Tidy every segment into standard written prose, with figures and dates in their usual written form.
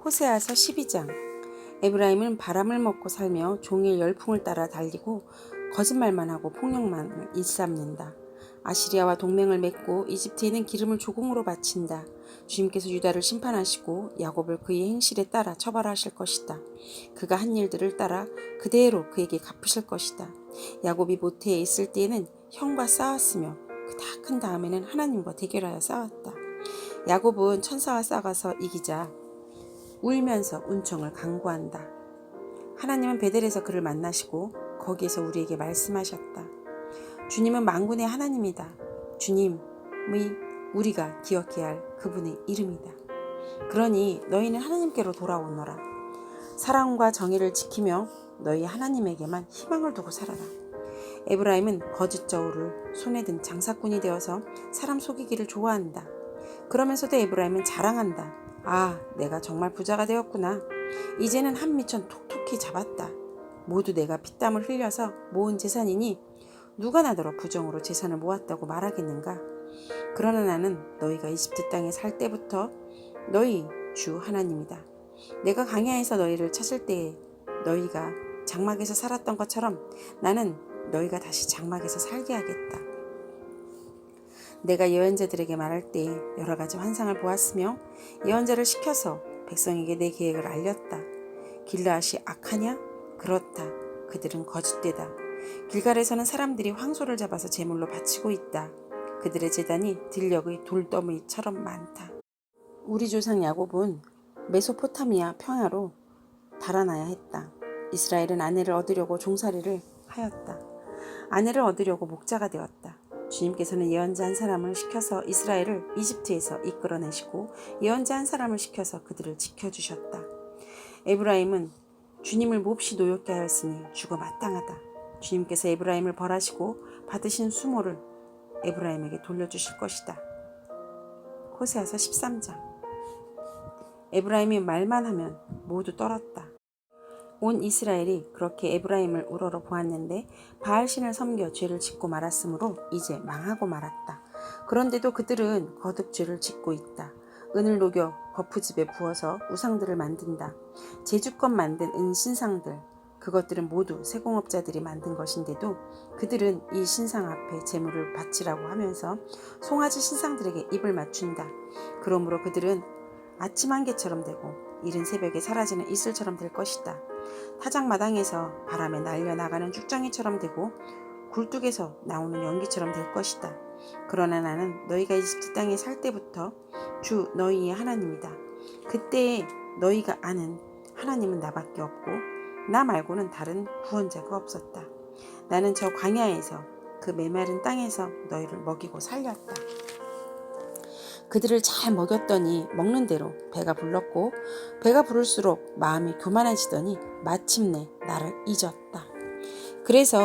호세아서 12장. 에브라임은 바람을 먹고 살며 종일 열풍을 따라 달리고 거짓말만 하고 폭력만 일삼는다. 아시리아와 동맹을 맺고 이집트에는 기름을 조공으로 바친다. 주님께서 유다를 심판하시고 야곱을 그의 행실에 따라 처벌하실 것이다. 그가 한 일들을 따라 그대로 그에게 갚으실 것이다. 야곱이 모태에 있을 때에는 형과 싸웠으며 다 큰 다음에는 하나님과 대결하여 싸웠다. 야곱은 천사와 싸워서 이기자 울면서 은총을 간구한다. 하나님은 베델에서 그를 만나시고 거기에서 우리에게 말씀하셨다. 주님은 만군의 하나님이다. 주님의 우리가 기억해야 할 그분의 이름이다. 그러니 너희는 하나님께로 돌아오너라. 사랑과 정의를 지키며 너희 하나님에게만 희망을 두고 살아라. 에브라임은 거짓 저울을 손에 든 장사꾼이 되어서 사람 속이기를 좋아한다. 그러면서도 에브라임은 자랑한다. 아, 내가 정말 부자가 되었구나. 이제는 한 미천 톡톡히 잡았다. 모두 내가 피땀을 흘려서 모은 재산이니 누가 나더러 부정으로 재산을 모았다고 말하겠는가. 그러나 나는 너희가 이집트 땅에 살 때부터 너희 주 하나님이다. 내가 광야에서 너희를 찾을 때에 너희가 장막에서 살았던 것처럼 나는 너희가 다시 장막에서 살게 하겠다. 내가 예언자들에게 말할 때 여러 가지 환상을 보았으며 예언자를 시켜서 백성에게 내 계획을 알렸다. 길르앗이 악하냐? 그렇다. 그들은 거짓되다. 길갈에서는 사람들이 황소를 잡아서 제물로 바치고 있다. 그들의 제단이 들녘의 돌더미처럼 많다. 우리 조상 야곱은 메소포타미아 평야로 달아나야 했다. 이스라엘은 아내를 얻으려고 종살이를 하였다. 아내를 얻으려고 목자가 되었다. 주님께서는 예언자 한 사람을 시켜서 이스라엘을 이집트에서 이끌어내시고 예언자 한 사람을 시켜서 그들을 지켜주셨다. 에브라임은 주님을 몹시 노엽게 하였으니 죽어 마땅하다. 주님께서 에브라임을 벌하시고 받으신 수모를 에브라임에게 돌려주실 것이다. 호세아서 13장. 에브라임이 말만 하면 모두 떨었다. 온 이스라엘이 그렇게 에브라임을 우러러 보았는데 바알신을 섬겨 죄를 짓고 말았으므로 이제 망하고 말았다. 그런데도 그들은 거듭 죄를 짓고 있다. 은을 녹여 거푸집에 부어서 우상들을 만든다. 제주껏 만든 은신상들, 그것들은 모두 세공업자들이 만든 것인데도 그들은 이 신상 앞에 제물을 바치라고 하면서 송아지 신상들에게 입을 맞춘다. 그러므로 그들은 아침 안개처럼 되고 이른 새벽에 사라지는 이슬처럼 될 것이다. 타작마당에서 바람에 날려나가는 쭉정이처럼 되고 굴뚝에서 나오는 연기처럼 될 것이다. 그러나 나는 너희가 이집트 땅에 살 때부터 주 너희의 하나님이다. 그때에 너희가 아는 하나님은 나밖에 없고 나 말고는 다른 구원자가 없었다. 나는 저 광야에서 그 메마른 땅에서 너희를 먹이고 살렸다. 그들을 잘 먹였더니 먹는 대로 배가 불렀고 배가 부를수록 마음이 교만해지더니 마침내 나를 잊었다. 그래서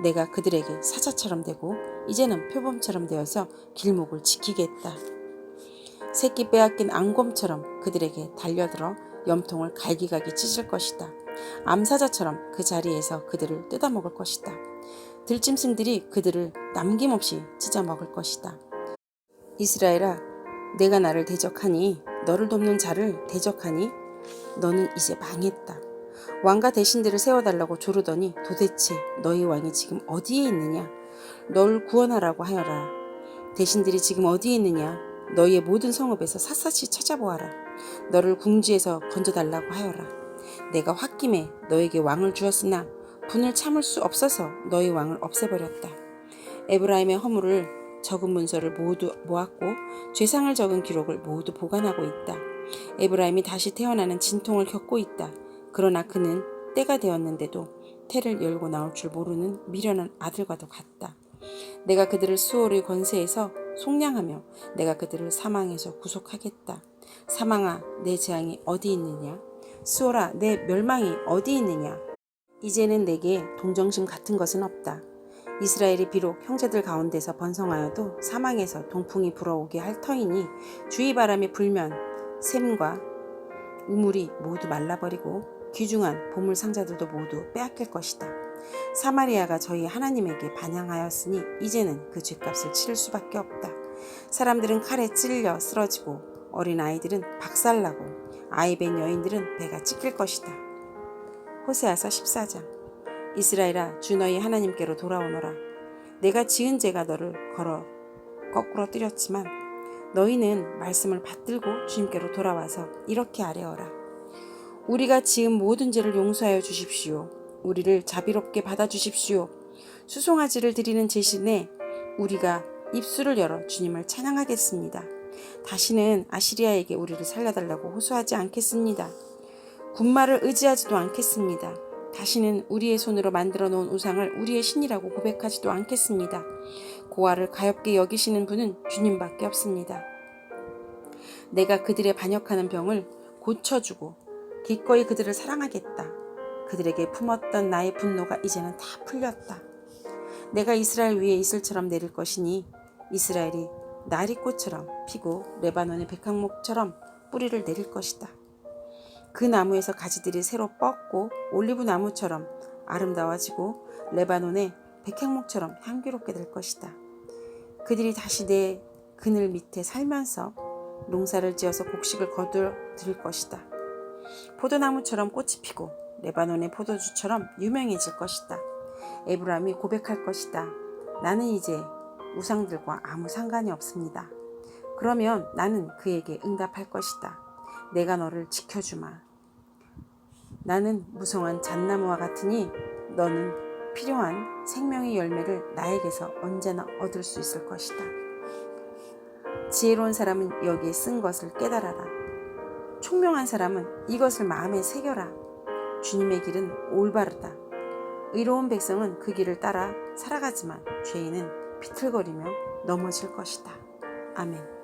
내가 그들에게 사자처럼 되고 이제는 표범처럼 되어서 길목을 지키겠다. 새끼 빼앗긴 앙곰처럼 그들에게 달려들어 염통을 갈기갈기 찢을 것이다. 암사자처럼 그 자리에서 그들을 뜯어먹을 것이다. 들짐승들이 그들을 남김없이 찢어먹을 것이다. 이스라엘아, 내가 나를 대적하니 너를 돕는 자를 대적하니 너는 이제 망했다. 왕과 대신들을 세워달라고 조르더니 도대체 너희 왕이 지금 어디에 있느냐? 널 구원하라고 하여라. 대신들이 지금 어디에 있느냐? 너희의 모든 성읍에서 샅샅이 찾아보아라. 너를 궁지에서 건져달라고 하여라. 내가 홧김에 너에게 왕을 주었으나 분을 참을 수 없어서 너희 왕을 없애버렸다. 에브라임의 허물을 적은 문서를 모두 모았고 죄상을 적은 기록을 모두 보관하고 있다. 에브라임이 다시 태어나는 진통을 겪고 있다. 그러나 그는 때가 되었는데도 태를 열고 나올 줄 모르는 미련한 아들과도 같다. 내가 그들을 수월의 권세에서 속량하며 내가 그들을 사망에서 구속하겠다. 사망아, 내 재앙이 어디 있느냐? 수월아, 내 멸망이 어디 있느냐? 이제는 내게 동정심 같은 것은 없다. 이스라엘이 비록 형제들 가운데서 번성하여도 사망에서 동풍이 불어오게 할 터이니 주의 바람이 불면 샘과 우물이 모두 말라버리고 귀중한 보물 상자들도 모두 빼앗길 것이다. 사마리아가 저희 하나님에게 반향하였으니 이제는 그 죗값을 치를 수밖에 없다. 사람들은 칼에 찔려 쓰러지고 어린아이들은 박살나고 아이벤 여인들은 배가 찢길 것이다. 호세아서 14장. 이스라엘아, 주 너희 하나님께로 돌아오너라. 내가 지은 죄가 너를 거꾸로 뜨렸지만 너희는 말씀을 받들고 주님께로 돌아와서 이렇게 아뢰어라. 우리가 지은 모든 죄를 용서하여 주십시오. 우리를 자비롭게 받아주십시오. 수송아지를 드리는 대신에 우리가 입술을 열어 주님을 찬양하겠습니다. 다시는 아시리아에게 우리를 살려달라고 호소하지 않겠습니다. 군마를 의지하지도 않겠습니다. 다시는 우리의 손으로 만들어 놓은 우상을 우리의 신이라고 고백하지도 않겠습니다. 고아를 가엾게 여기시는 분은 주님밖에 없습니다. 내가 그들의 반역하는 병을 고쳐주고 기꺼이 그들을 사랑하겠다. 그들에게 품었던 나의 분노가 이제는 다 풀렸다. 내가 이스라엘 위에 이슬처럼 내릴 것이니 이스라엘이 나리꽃처럼 피고 레바논의 백향목처럼 뿌리를 내릴 것이다. 그 나무에서 가지들이 새로 뻗고 올리브 나무처럼 아름다워지고 레바논의 백향목처럼 향기롭게 될 것이다. 그들이 다시 내 그늘 밑에 살면서 농사를 지어서 곡식을 거두어 들일 것이다. 포도나무처럼 꽃이 피고 레바논의 포도주처럼 유명해질 것이다. 에브라임이 고백할 것이다. 나는 이제 우상들과 아무 상관이 없습니다. 그러면 나는 그에게 응답할 것이다. 내가 너를 지켜주마. 나는 무성한 잣나무와 같으니 너는 필요한 생명의 열매를 나에게서 언제나 얻을 수 있을 것이다. 지혜로운 사람은 여기에 쓴 것을 깨달아라. 총명한 사람은 이것을 마음에 새겨라. 주님의 길은 올바르다. 의로운 백성은 그 길을 따라 살아가지만 죄인은 비틀거리며 넘어질 것이다. 아멘.